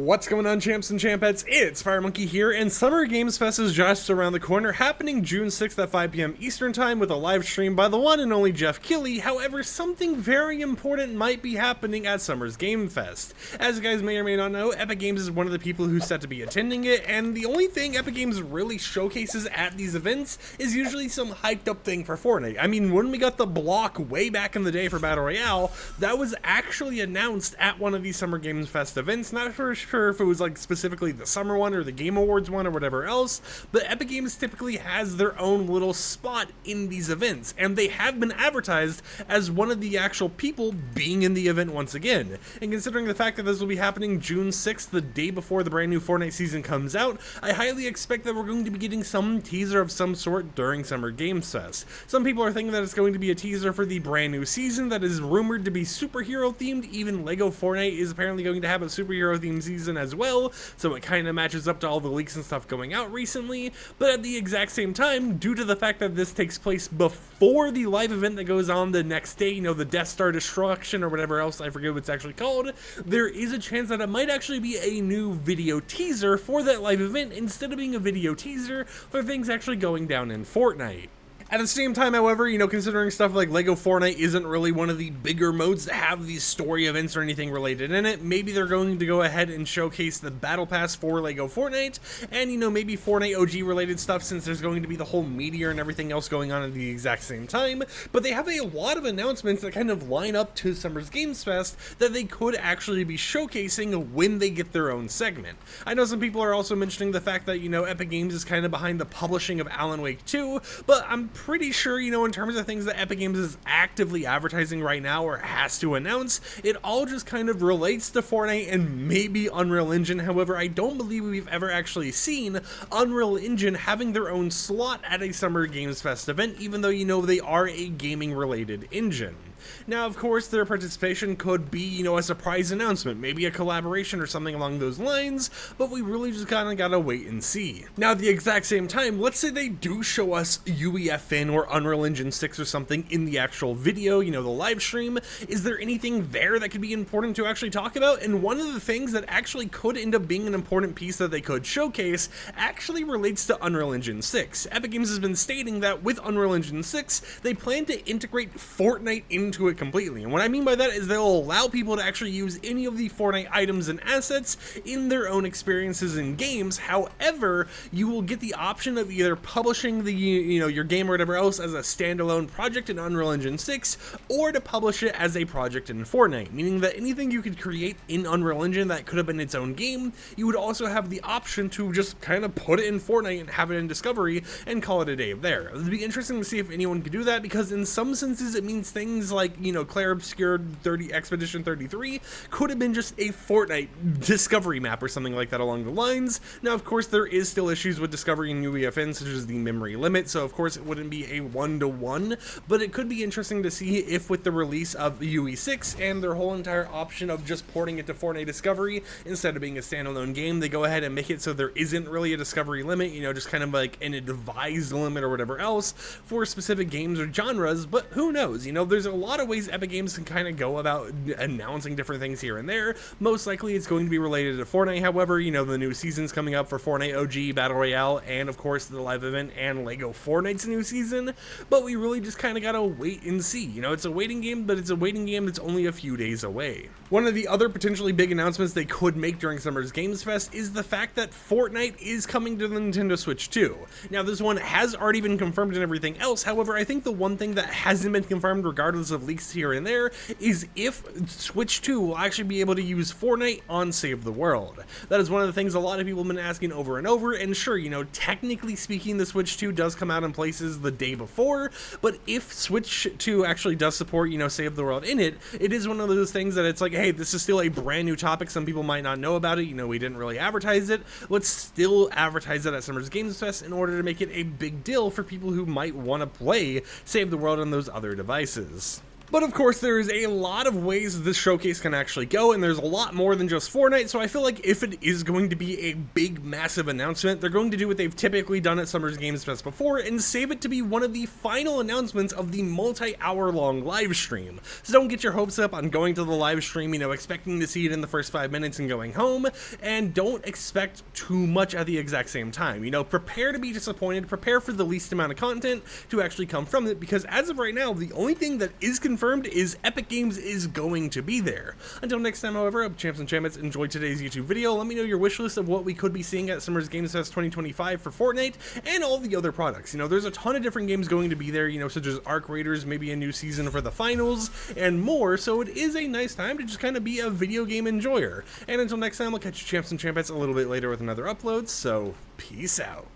What's going on, champs and champettes? It's FireMonkey here, and Summer Games Fest is just around the corner, happening June 6th at 5 p.m. Eastern Time with a live stream by the one and only Jeff Keighley. However, something very important might be happening at Summer's Game Fest. As you guys may or may not know, Epic Games is one of the people who's set to be attending it, and the only thing Epic Games really showcases at these events is usually some hyped up thing for Fortnite. I mean, when we got the block way back in the day for Battle Royale, that was actually announced at one of these Summer Games Fest events. Not for sure if it was like specifically the summer one or the Game Awards one or whatever else, but Epic Games typically has their own little spot in these events, and they have been advertised as one of the actual people being in the event once again. And considering the fact that this will be happening June 6th, the day before the brand new Fortnite season comes out, I highly expect that we're going to be getting some teaser of some sort during Summer Games Fest. Some people are thinking that it's going to be a teaser for the brand new season that is rumored to be superhero themed. Even Lego Fortnite is apparently going to have a superhero themed season as well, so it kind of matches up to all the leaks and stuff going out recently. But at the exact same time, due to the fact that this takes place before the live event that goes on the next day, you know, the Death Star destruction or whatever else, I forget what it's actually called, there is a chance that it might actually be a new video teaser for that live event instead of being a video teaser for things actually going down in Fortnite. At the same time, however, you know, considering stuff like Lego Fortnite isn't really one of the bigger modes that have these story events or anything related in it, maybe they're going to go ahead and showcase the Battle Pass for Lego Fortnite, and, you know, maybe Fortnite OG related stuff, since there's going to be the whole meteor and everything else going on at the exact same time. But they have a lot of announcements that kind of line up to Summer's Games Fest that they could actually be showcasing when they get their own segment. I know some people are also mentioning the fact that, you know, Epic Games is kind of behind the publishing of Alan Wake 2, but I'm pretty sure, you know, in terms of things that Epic Games is actively advertising right now or has to announce, it all just kind of relates to Fortnite and maybe Unreal Engine. However, I don't believe we've ever actually seen Unreal Engine having their own slot at a Summer Games Fest event, even though, you know, they are a gaming related engine. Now, of course, their participation could be, you know, a surprise announcement, maybe a collaboration or something along those lines, but we really just kind of gotta wait and see. Now, at the exact same time, let's say they do show us UEFN or Unreal Engine 6 or something in the actual video, you know, the live stream. Is there anything there that could be important to actually talk about? And one of the things that actually could end up being an important piece that they could showcase actually relates to Unreal Engine 6. Epic Games has been stating that with Unreal Engine 6, they plan to integrate Fortnite into it completely. And what I mean by that is they'll allow people to actually use any of the Fortnite items and assets in their own experiences in games. However, you will get the option of either publishing the, you know, your game or whatever else as a standalone project in Unreal Engine 6, or to publish it as a project in Fortnite, meaning that anything you could create in Unreal Engine that could have been its own game, you would also have the option to just kind of put it in Fortnite and have it in Discovery and call it a day there. It would be interesting to see if anyone could do that, because in some senses it means things like, you know, Claire Obscured Expedition 33 could have been just a Fortnite Discovery map or something like that along the lines. Now, of course, there is still issues with Discovery and UEFN, such as the memory limit, so of course it wouldn't be a one-to-one, but it could be interesting to see if with the release of UE6 and their whole entire option of just porting it to Fortnite Discovery instead of being a standalone game, they go ahead and make it so there isn't really a Discovery limit, you know, just kind of like an advised limit or whatever else for specific games or genres. But who knows, you know, there's a lot of ways Epic Games can kind of go about announcing different things here and there. Most likely it's going to be related to Fortnite. However, you know, the new season's coming up for Fortnite OG, Battle Royale, and of course the live event and Lego Fortnite's new season, but we really just kind of gotta wait and see. You know, it's a waiting game, but it's a waiting game that's only a few days away. One of the other potentially big announcements they could make during Summer's Games Fest is the fact that Fortnite is coming to the Nintendo Switch 2. Now, this one has already been confirmed and everything else. However, I think the one thing that hasn't been confirmed, regardless of leaks here and there, is if Switch 2 will actually be able to use Fortnite on Save the World. That is one of the things a lot of people have been asking over and over, and sure, you know, technically speaking, the Switch 2 does come out in places the day before, but if Switch 2 actually does support, you know, Save the World in it, it is one of those things that it's like, hey, this is still a brand new topic, some people might not know about it, you know, we didn't really advertise it, let's still advertise it at Summer's Games Fest in order to make it a big deal for people who might want to play Save the World on those other devices. But of course, there is a lot of ways this showcase can actually go, and there's a lot more than just Fortnite, so I feel like if it is going to be a big, massive announcement, they're going to do what they've typically done at Summer's Games Fest before, and save it to be one of the final announcements of the multi-hour-long live stream. So don't get your hopes up on going to the live stream, expecting to see it in the first 5 minutes and going home, and don't expect too much at the exact same time. Prepare to be disappointed, prepare for the least amount of content to actually come from it, because as of right now, the only thing that is confirmed is Epic Games is going to be there. Until next time, however, I hope champs and champions enjoyed today's YouTube video. Let me know your wish list of what we could be seeing at Summer's Games Fest 2025 for Fortnite and all the other products. There's a ton of different games going to be there, such as Arc Raiders, maybe a new season for the finals, and more, so it is a nice time to just kind of be a video game enjoyer. And until next time, I'll catch you champs and champions a little bit later with another upload, so peace out.